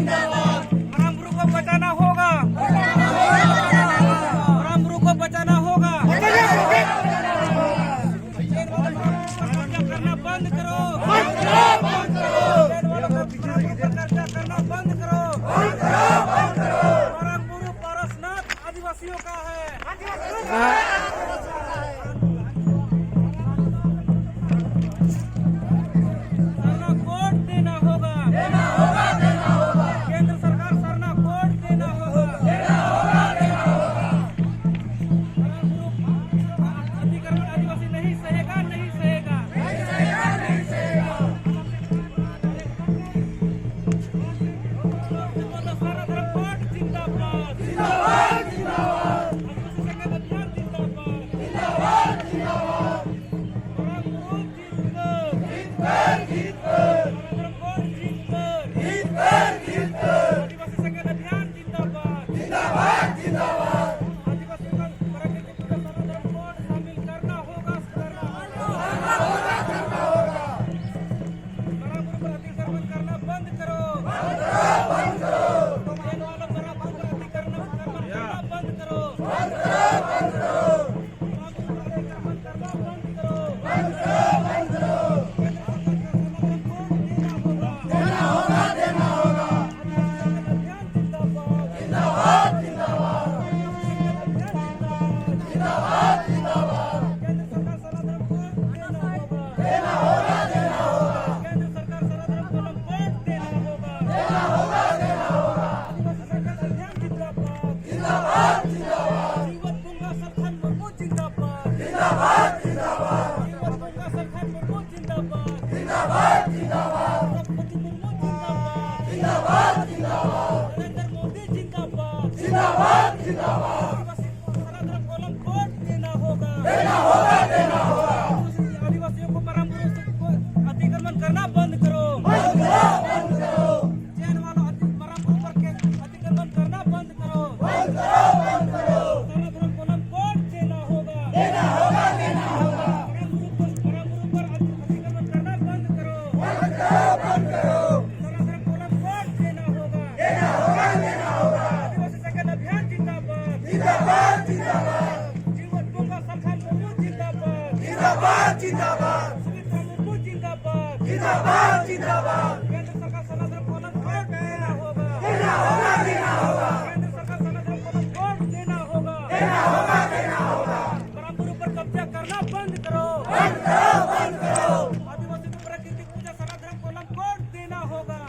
ब्रह्मपुर को बचाना होगा, ब्रह्मपुर को बचाना होगा। करना बंद करो, कब्जा करना बंद करो। ब्रह्मपुर पारसनाथ आदिवासियों का है। आदिवासियों को ब्रह्मपुर अतिक्रमण करना बंद करो, चैन वालों ब्रह्मपुर पर के अतिक्रमण करना बंद करो। सनातन कोलम कोड देना होगा। ब्रह्मपुर पर अतिक्रमण करना बंद करो। सनातन कोलम कोड देना होगा। आदिवासी संगठन अभियान जिंदाबाद। जीवन गंगा सरकार मुर्मू जिंदाबाद। सुमित्रा मुर्मू जिंदाबाद। केंद्र सरकार सनातन कोलम कोड देना होगा। केंद्र सरकार सनातन कोलम कोड देना होगा। ब्रह्मपुर पर कब्जा करना बंद करो। आदिवासी को प्राकृतिक पूजा सनातन कोलम कोड देना होगा।